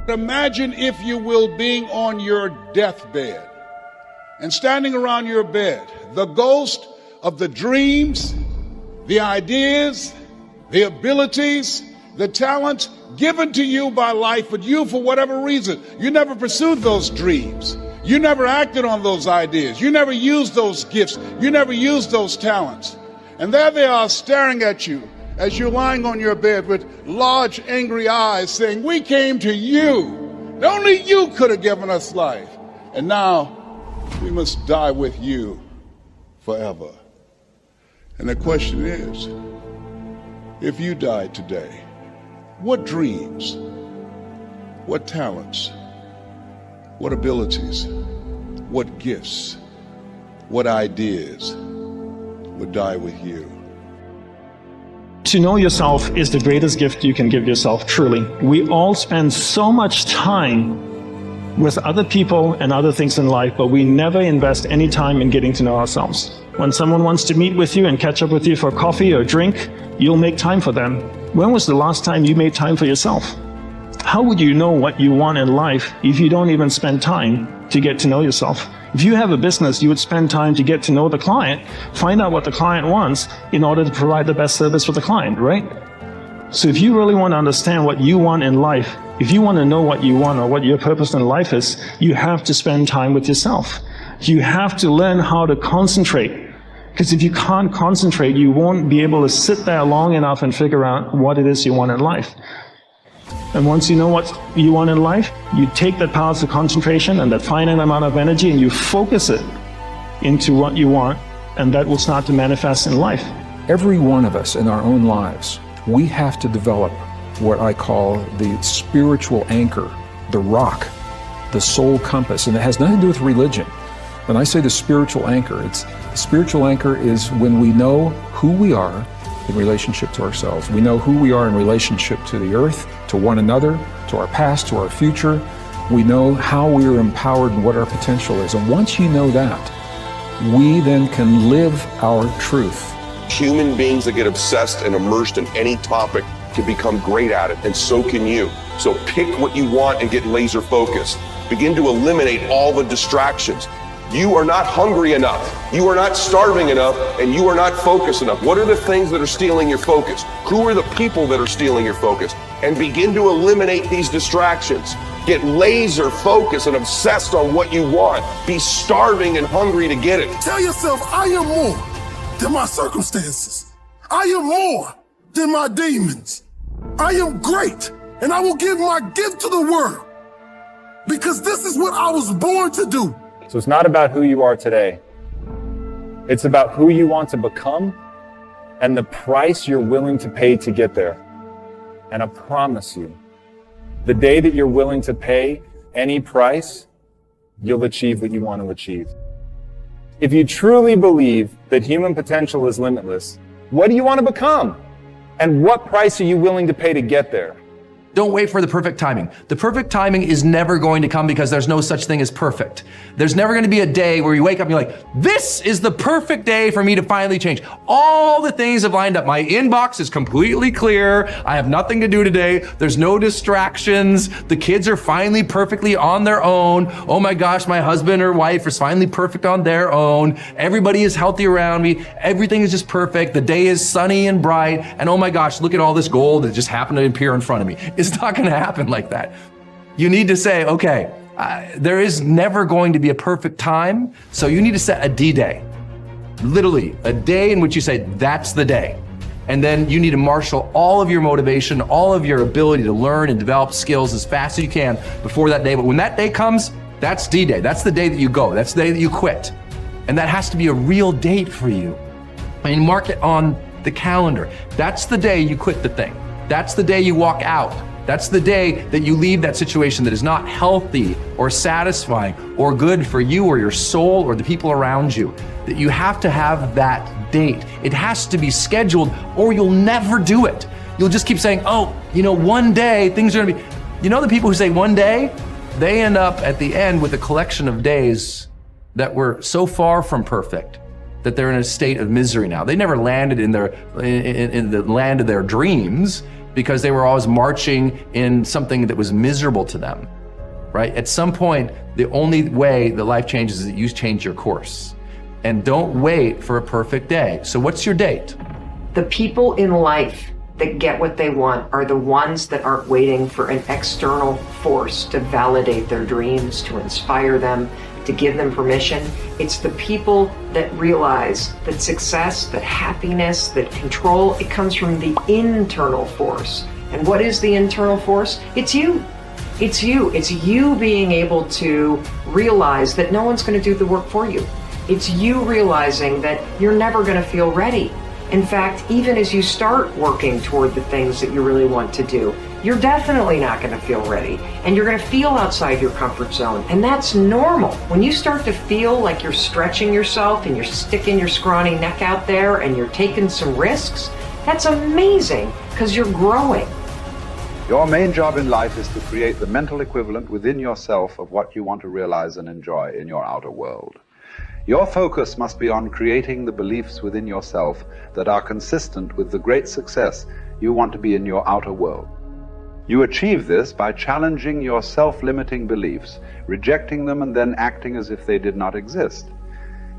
Imagine, if you will, being on your deathbed and standing around your bed, the ghost of the dreams, the ideas, the abilities, the talents given to you by life, but you, for whatever reason, you never pursued those dreams. You never acted on those ideas. You never used those gifts. You never used those talents. And there they are staring at you as you're lying on your bed with large, angry eyes saying, "We came to you. Only you could have given us life. And now we must die with you forever." And the question is, if you died today, what dreams, what talents, what abilities, what gifts, what ideas would die with you? To know yourself is the greatest gift you can give yourself, truly. We all spend so much time with other people and other things in life, but we never invest any time in getting to know ourselves. When someone wants to meet with you and catch up with you for coffee or drink, you'll make time for them. When was the last time you made time for yourself? How would you know what you want in life if you don't even spend time to get to know yourself? If you have a business, you would spend time to get to know the client, find out what the client wants in order to provide the best service for the client, right? So if you really want to understand what you want in life, if you want to know what you want or what your purpose in life is, you have to spend time with yourself. You have to learn how to concentrate. Because if you can't concentrate, you won't be able to sit there long enough and figure out what it is you want in life. And once you know what you want in life, you take that power of concentration and that finite amount of energy and you focus it into what you want, and that will start to manifest in life. Every one of us in our own lives, we have to develop what I call the spiritual anchor, the rock, the soul compass, and it has nothing to do with religion. When I say the spiritual anchor, the spiritual anchor is when we know who we are in relationship to ourselves. We know who we are in relationship to the earth, to one another, to our past, to our future. We know how we are empowered and what our potential is. And once you know that, we then can live our truth. Human beings that get obsessed and immersed in any topic can become great at it, and so can you. So pick what you want and get laser focused. Begin to eliminate all the distractions. You are not hungry enough, you are not starving enough, and you are not focused enough. What are the things that are stealing your focus? Who are the people that are stealing your focus? And begin to eliminate these distractions. Get laser focused and obsessed on what you want. Be starving and hungry to get it. Tell yourself, I am more than my circumstances. I am more than my demons. I am great, and I will give my gift to the world, because this is what I was born to do. So it's not about who you are today. It's about who you want to become and the price you're willing to pay to get there. And I promise you, the day that you're willing to pay any price, you'll achieve what you want to achieve. If you truly believe that human potential is limitless, what do you want to become? And what price are you willing to pay to get there? Don't wait for the perfect timing. The perfect timing is never going to come, because there's no such thing as perfect. There's never going to be a day where you wake up and you're like, this is the perfect day for me to finally change. All the things have lined up. My inbox is completely clear. I have nothing to do today. There's no distractions. The kids are finally perfectly on their own. Oh my gosh, my husband or wife is finally perfect on their own. Everybody is healthy around me. Everything is just perfect. The day is sunny and bright. And oh my gosh, look at all this gold that just happened to appear in front of me. It's not going to happen like that. You need to say, okay, there is never going to be a perfect time, so you need to set a D-Day. Literally, a day in which you say, that's the day. And then you need to marshal all of your motivation, all of your ability to learn and develop skills as fast as you can before that day. But when that day comes, that's D-Day. That's the day that you go. That's the day that you quit. And that has to be a real date for you. And mark it on the calendar. That's the day you quit the thing. That's the day you walk out. That's the day that you leave that situation that is not healthy or satisfying or good for you or your soul or the people around you. That you have to have that date. It has to be scheduled, or you'll never do it. You'll just keep saying, oh, you know, one day things are gonna be, you know, the people who say one day, they end up at the end with a collection of days that were so far from perfect that they're in a state of misery now. They never landed in the land of their dreams. because they were always marching in something that was miserable to them, right? At some point, the only way that life changes is that you change your course. And don't wait for a perfect day. So what's your date? The people in life that get what they want are the ones that aren't waiting for an external force to validate their dreams, to inspire them, to give them permission. It's the people that realize that success, that happiness, that control, it comes from the internal force. And what is the internal force? It's you. It's you. It's you being able to realize that no one's going to do the work for you. It's you realizing that you're never going to feel ready. In fact, even as you start working toward the things that you really want to do, you're definitely not going to feel ready. And you're going to feel outside your comfort zone. And that's normal. When you start to feel like you're stretching yourself and you're sticking your scrawny neck out there and you're taking some risks, that's amazing because you're growing. Your main job in life is to create the mental equivalent within yourself of what you want to realize and enjoy in your outer world. Your focus must be on creating the beliefs within yourself that are consistent with the great success you want to be in your outer world. You achieve this by challenging your self-limiting beliefs, rejecting them, and then acting as if they did not exist.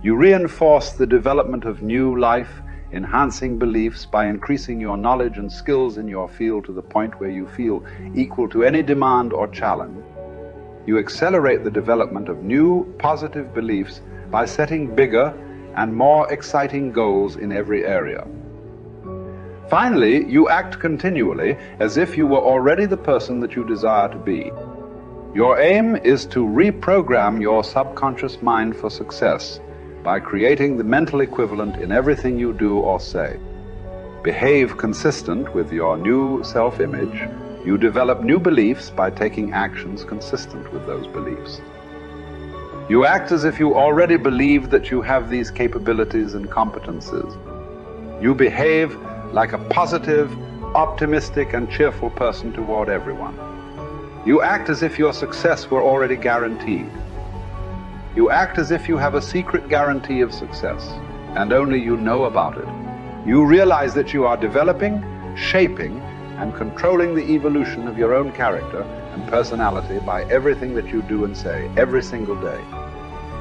You reinforce the development of new life, enhancing beliefs by increasing your knowledge and skills in your field to the point where you feel equal to any demand or challenge. You accelerate the development of new positive beliefs by setting bigger and more exciting goals in every area. Finally, you act continually as if you were already the person that you desire to be. Your aim is to reprogram your subconscious mind for success by creating the mental equivalent in everything you do or say. Behave consistent with your new self-image. You develop new beliefs by taking actions consistent with those beliefs. You act as if you already believe that you have these capabilities and competences. You behave like a positive, optimistic, and cheerful person toward everyone. You act as if your success were already guaranteed. You act as if you have a secret guarantee of success, and only you know about it. You realize that you are developing, shaping, and controlling the evolution of your own character and personality by everything that you do and say every single day.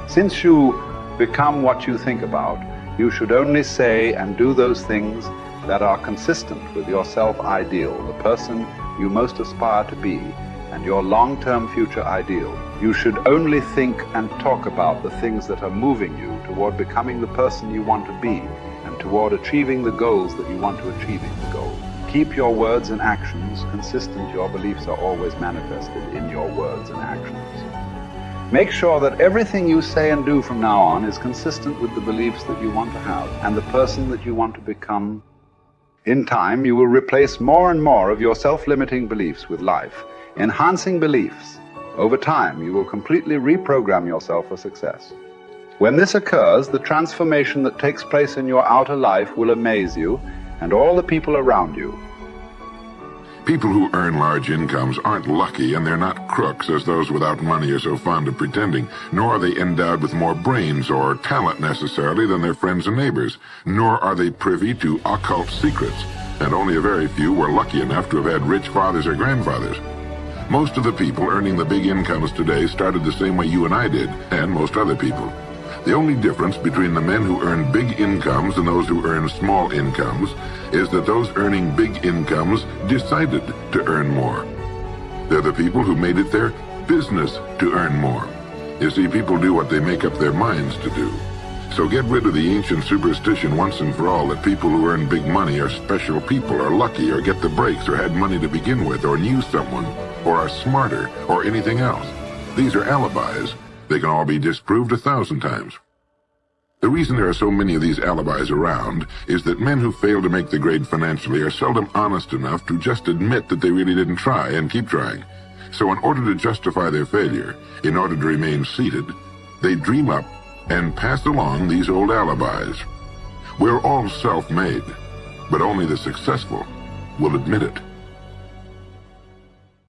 Since you become what you think about, you should only say and do those things that are consistent with your self-ideal, the person you most aspire to be, and your long-term future ideal. You should only think and talk about the things that are moving you toward becoming the person you want to be and toward achieving the goals that you want to achieve in the goal. Keep your words and actions consistent. Your beliefs are always manifested in your words and actions. Make sure that everything you say and do from now on is consistent with the beliefs that you want to have and the person that you want to become. In time, you will replace more and more of your self-limiting beliefs with life, enhancing beliefs. Over time, you will completely reprogram yourself for success. When this occurs, the transformation that takes place in your outer life will amaze you and all the people around you. People who earn large incomes aren't lucky, and they're not crooks as those without money are so fond of pretending, nor are they endowed with more brains or talent necessarily than their friends and neighbors, nor are they privy to occult secrets, and only a very few were lucky enough to have had rich fathers or grandfathers. Most of the people earning the big incomes today started the same way you and I did, and most other people. The only difference between the men who earn big incomes and those who earn small incomes is that those earning big incomes decided to earn more. They're the people who made it their business to earn more. You see, people do what they make up their minds to do. So get rid of the ancient superstition once and for all that people who earn big money are special people, or lucky, or get the breaks, or had money to begin with, or knew someone, or are smarter, or anything else. These are alibis. They can all be disproved 1,000 times. The reason there are so many of these alibis around is that men who fail to make the grade financially are seldom honest enough to just admit that they really didn't try and keep trying. So in order to justify their failure, in order to remain seated, they dream up and pass along these old alibis. We're all self-made, but only the successful will admit it.